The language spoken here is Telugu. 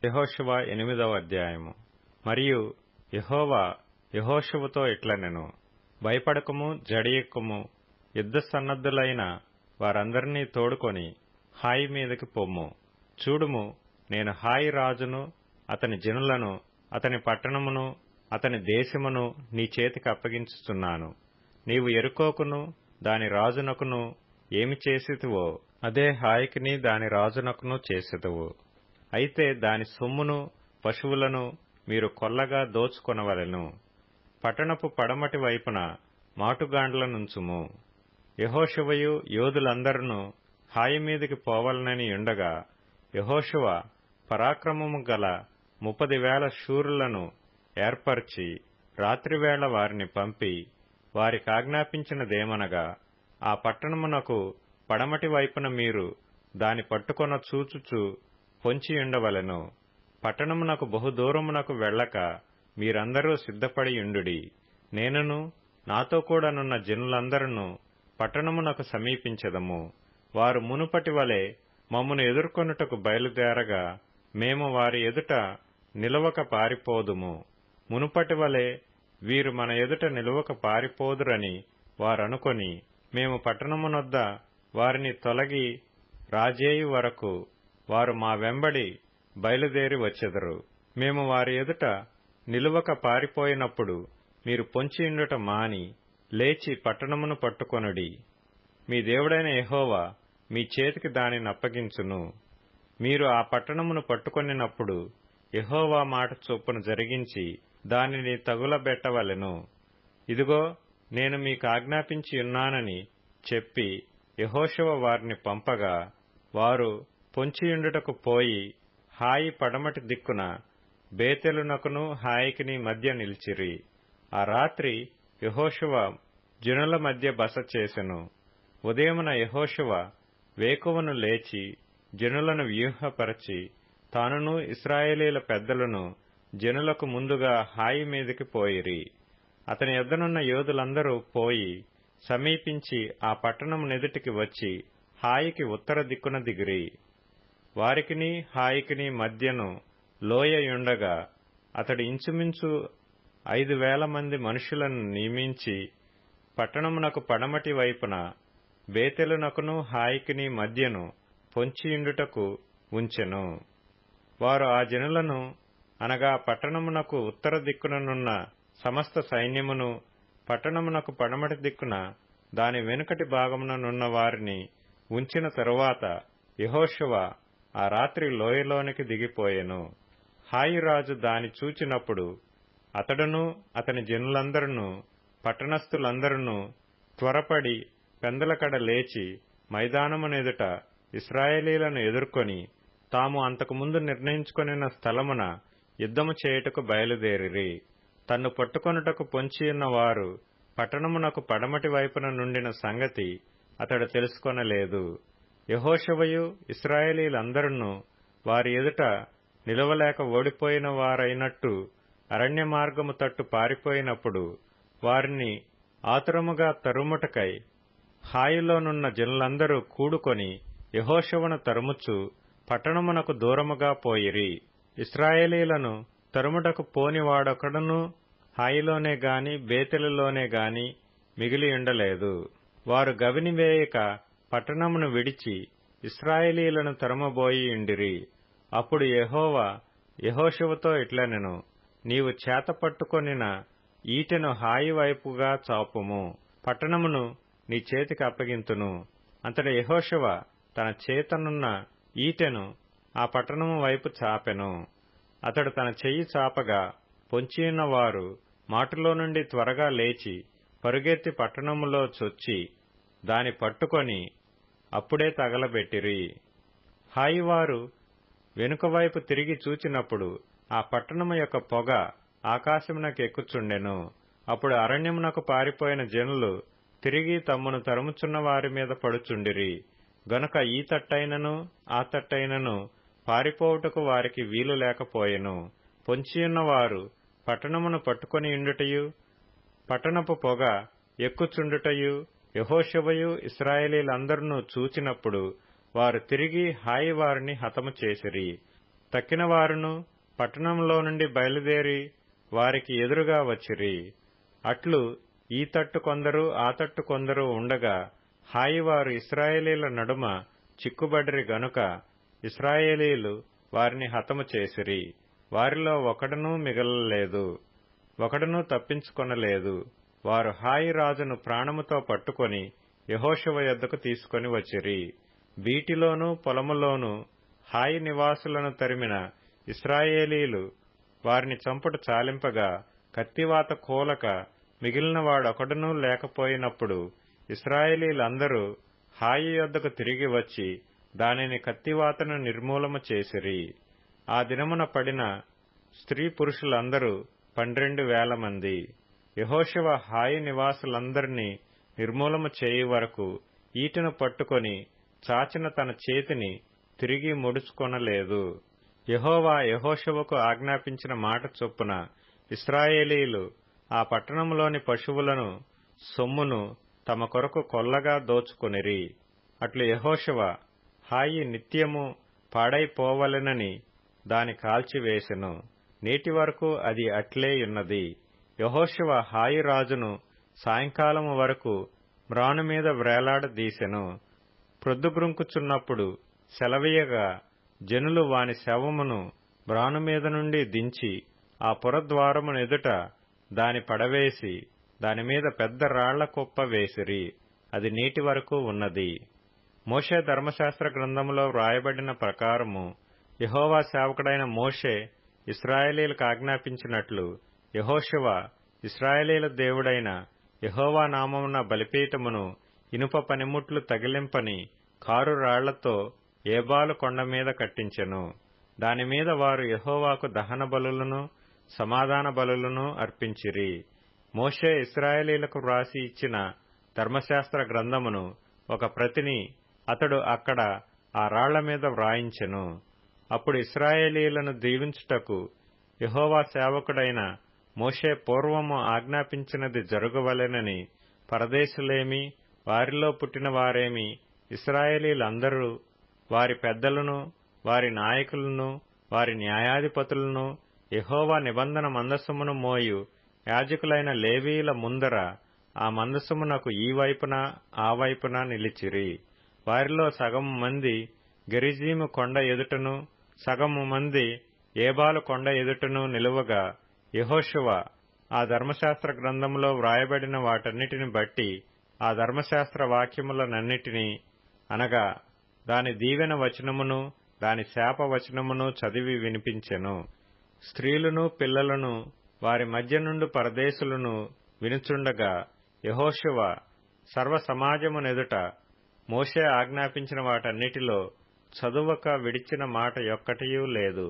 యెహోషువ 8వ అధ్యాయము. మరియు యెహోవా యెహోషువతో ఇట్లనెను, భయపడకము, జడియెక్కుము, యుద్ధ సన్నద్ధులైన వారందరినీ తోడుకొని హాయి మీదకి పొమ్ము. చూడుము, నేను హాయి రాజును, అతని జనులను, అతని పట్టణమును, అతని దేశమును నీ చేతికి అప్పగించుచున్నాను. నీవు యెరికోకును దాని రాజునకును ఏమి చేసితివో అదే హాయికిని దాని రాజునకును చేసెదవు. అయితే దాని సొమ్మును పశువులను మీరు కొల్లగా దోచుకొనవలెను. పట్టణపు పడమటి వైపున మాటుగాండ్లనుంచుము. యెహోషువయు యోధులందరూ హాయి మీదికి పోవలనని ఉండగా, యెహోషువ పరాక్రమము గల 30,000 శూరులను ఏర్పరచి రాత్రివేళ వారిని పంపి, వారికాజ్ఞాపించినదేమనగా, ఆ పట్టణమునకు పడమటి వైపున మీరు దాని పట్టుకొన చూచుచు పొంచియుండవలెను. పట్టణమునకు బహుదూరమునకు వెళ్ళక మీరందరూ సిద్ధపడియుండుడి. నేనును నాతో కూడానున్న జనులందరూ పట్టణమునకు సమీపించెదము. వారు మునుపటి వలె మమ్మును ఎదుర్కొనుటకు బయలుదేరగా, మేము వారి ఎదుట నిలవక పారిపోదుము. మునుపటి వలె వీరు మన ఎదుట నిలవక పారిపోదురని వారనుకొని, మేము పట్టణమునొద్ద వారిని తొలగి రాజేయు వరకు వారు మా వెంబడి బయలుదేరి వచ్చెదరు. మేము వారి ఎదుట నిలువక పారిపోయినప్పుడు మీరు పొంచియుండుట మాని లేచి పట్టణమును పట్టుకొనుడి. మీ దేవుడైన యెహోవా మీ చేతికి దానిని అప్పగించును. మీరు ఆ పట్టణమును పట్టుకొనినప్పుడు యెహోవా మాట చొప్పున జరిగించి దానిని తగులబెట్టవలెను. ఇదిగో, నేను మీకు ఆజ్ఞాపించియున్నానని చెప్పి యెహోషువ వారిని పంపగా, వారు పొంచియుండుటకు పోయి హాయి పడమటి దిక్కున బేతెలునకును హాయికిని మధ్య నిలిచిరి. ఆ రాత్రి యెహోషువ జనుల మధ్య బస చేసెను. ఉదయమున యెహోషువ వేకువను లేచి జనులను వ్యూహపరచి, తానును ఇశ్రాయేలీల పెద్దలను జనులకు ముందుగా హాయి మీదికి పోయిరి. అతని యొద్దనున్న యోధులందరూ పోయి సమీపించి ఆ పట్టణమునెదుటికి వచ్చి హాయికి ఉత్తర దిక్కున దిగిరి. వారికిని హాయికిని మధ్యను లోయయుండగా అతడు ఇంచుమించు 5,000 మంది మనుషులను నియమించి పట్టణమునకు పడమటి వైపున బేతెలునకును హాయికిని మధ్యను పొంచియుండుటకు ఉంచెను. వారు ఆ జనులను, అనగా పట్టణమునకు ఉత్తర దిక్కుననున్న సమస్త సైన్యమును, పట్టణమునకు పడమటి దిక్కున దాని వెనుకటి భాగముననున్న వారిని ఉంచిన తరువాత యెహోషువ ఆ రాత్రి లోయలోనికి దిగిపోయెను. హాయిరాజు దాని చూచినప్పుడు అతడును అతని జనులందరూ పట్టణస్థులందరూ త్వరపడి పెందలకడ లేచి మైదానమునెదుట ఇశ్రాయేలీలను ఎదుర్కొని తాము అంతకుముందు నిర్ణయించుకొనిన స్థలమున యుద్ధము చేయుటకు బయలుదేరిరి. తన్ను పట్టుకొనుటకు పొంచియున్న వారు పట్టణమునకు పడమటి వైపున నుండిన సంగతి అతడు తెలుసుకొనలేదు. యెహోషువయు ఇశ్రాయేలీలందరూ వారి ఎదుట నిలవలేక ఓడిపోయిన వారైనట్టు అరణ్య మార్గము తట్టు పారిపోయినప్పుడు వారిని ఆతురముగా తరుముటకై హాయిలోనున్న జనులందరూ కూడుకొని యెహోషువను తరుముచు పట్టణమునకు దూరముగా పోయిరి. ఇశ్రాయేలీలను తరుముటకు పోనివాడొకడును హాయిలోనే గాని బేతెలులోనే గాని మిగిలియుండలేదు. వారు గవినివేయక పట్టణమును విడిచి ఇశ్రాయేలీలను తరుమబోయియుండిరి. అప్పుడు యెహోవా యెహోషువతో ఇట్లనెను, నీవు చేతపట్టుకొనిన ఈటెను హాయి వైపుగా చాపుము. పట్టణమును నీ చేతికి అప్పగింతును. అంతట యెహోషువ తన చేతనున్న ఈటెను ఆ పట్టణము వైపు చాపెను. అతడు తన చెయ్యి చాపగా పొంచియున్న వారు మాటులో నుండి త్వరగా లేచి పరుగెత్తి పట్టణములో చొచ్చి దాని పట్టుకొని అప్పుడే తగలబెట్టిరి. హాయివారు వెనుకవైపు తిరిగి చూచినప్పుడు ఆ పట్టణము యొక్క పొగ ఆకాశమునకు ఎక్కుచుండెను. అప్పుడు అరణ్యమునకు పారిపోయిన జనులు తిరిగి తమ్మును తరుముచున్న వారి మీద పడుచుండిరి. గనుక ఈ తట్టైనను ఆ తట్టైనను పారిపోవుటకు వారికి వీలు లేకపోయెను. పొంచియున్న వారు పట్టణమును పట్టుకొనియుండుటయు పట్టణపు పొగ ఎక్కుచుండుటయు యెహోషువయు ఇశ్రాయేలీలందరూ చూచినప్పుడు వారు తిరిగి హాయి వారిని హతము చేసిరి. తక్కిన వారును పట్టణంలో నుండి బయలుదేరి వారికి ఎదురుగా వచ్చిరి. అట్లు ఈ తట్టు కొందరు ఆ తట్టు కొందరు ఉండగా హాయివారు ఇశ్రాయేలీల నడుమ చిక్కుబడిరి గనుక ఇశ్రాయేలీలు వారిని హతము చేసిరి. వారిలో ఒకడునూ మిగలలేదు, ఒకడునూ తప్పించుకొనలేదు. వారు హాయి రాజును ప్రాణముతో పట్టుకొని యెహోషువ యొద్దకు తీసుకొని వచ్చిరి. బీటిలోనూ పొలములోనూ హాయి నివాసులను తరిమిన ఇశ్రాయేలీలు వారిని చంపుట చాలింపగా కత్తివాత కూలక మిగిలిన వాడొకడునూ లేకపోయినప్పుడు ఇశ్రాయేలీలందరూ హాయి యొద్దకు తిరిగి వచ్చి దానిని కత్తివాతను నిర్మూలము చేసిరి. ఆ దినమున పడిన స్త్రీ పురుషులందరూ 12,000 మంది. యెహోషువ హాయి నివాసులందరినీ నిర్మూలము చేయు వరకు ఈటెను పట్టుకొని చాచిన తన చేతిని తిరిగి ముడుచుకొనలేదు. యెహోవా యెహోషువకు ఆజ్ఞాపించిన మాట చొప్పున ఇశ్రాయేలీలు ఆ పట్టణంలోని పశువులను సొమ్మును తమ కొరకు కొల్లగా దోచుకొనిరి. అట్లు యెహోషువ హాయి నిత్యము పాడైపోవలెనని దాని కాల్చివేసెను. నేటి వరకు అది అట్లేయున్నది. యెహోషువ హాయి రాజును సాయంకాలము వరకు మ్రానుమీద వ్రేలాడదీసెను. ప్రొద్దుగ్రుంకుచున్నప్పుడు సెలవీయగా జనులు వాని శవమును మ్రానుమీద నుండి దించి ఆ పురద్వారమునెదుట దాని పడవేసి దానిమీద పెద్ద రాళ్ల కుప్ప వేసిరి. అది నేటి వరకు ఉన్నది. మోషే ధర్మశాస్త్ర గ్రంథములో వ్రాయబడిన ప్రకారము యెహోవా సేవకుడైన మోషే ఇశ్రాయేలీలకు ఆజ్ఞాపించినట్లు యెహోషువ ఇశ్రాయేలీల దేవుడైన యెహోవా నామమున బలిపీఠమును ఇనుప పనిముట్లు తగిలింపని కారు రాళ్లతో ఏబాలు కొండమీద కట్టించెను. దానిమీద వారు యెహోవాకు దహన బలులను సమాధాన బలులను అర్పించిరి. మోషే ఇశ్రాయేలీలకు వ్రాసి ఇచ్చిన ధర్మశాస్త్ర గ్రంథమును ఒక ప్రతిని అతడు అక్కడ ఆ రాళ్ల మీద వ్రాయించెను. అప్పుడు ఇశ్రాయేలీలను దీవించుటకు యెహోవా సేవకుడైన మోషే పూర్వము ఆజ్ఞాపించినది జరుగవలెనని పరదేశులేమి వారిలో పుట్టిన వారేమి ఇశ్రాయేలీలందరూ వారి పెద్దలను వారి నాయకులను వారి న్యాయాధిపతులను యెహోవా నిబంధన మందసమును మోయు యాజకులైన లేవీయుల ముందర ఆ మందసమునకు ఈ వైపున ఆ వైపున నిలిచిరి. వారిలో సగము మంది గెరిజీము కొండ ఎదుటను సగము మంది ఏబాలు కొండ ఎదుటను నిలువగా యెహోషువ ఆ ధర్మశాస్త్ర గ్రంథములో వ్రాయబడిన వాటన్నిటిని బట్టి ఆ ధర్మశాస్త్ర వాక్యములనన్నిటినీ అనగా దాని దీవెన వచనమును దాని శాప వచనమును చదివి వినిపించెను. స్త్రీలను పిల్లలను వారి మధ్య నుండి పరదేశులను వినుచుండగా యెహోషువ సర్వ సమాజమునెదుట మోషే ఆజ్ఞాపించిన వాటన్నిటిలో చదువక విడిచిన మాట యొక్కటియూ లేదు.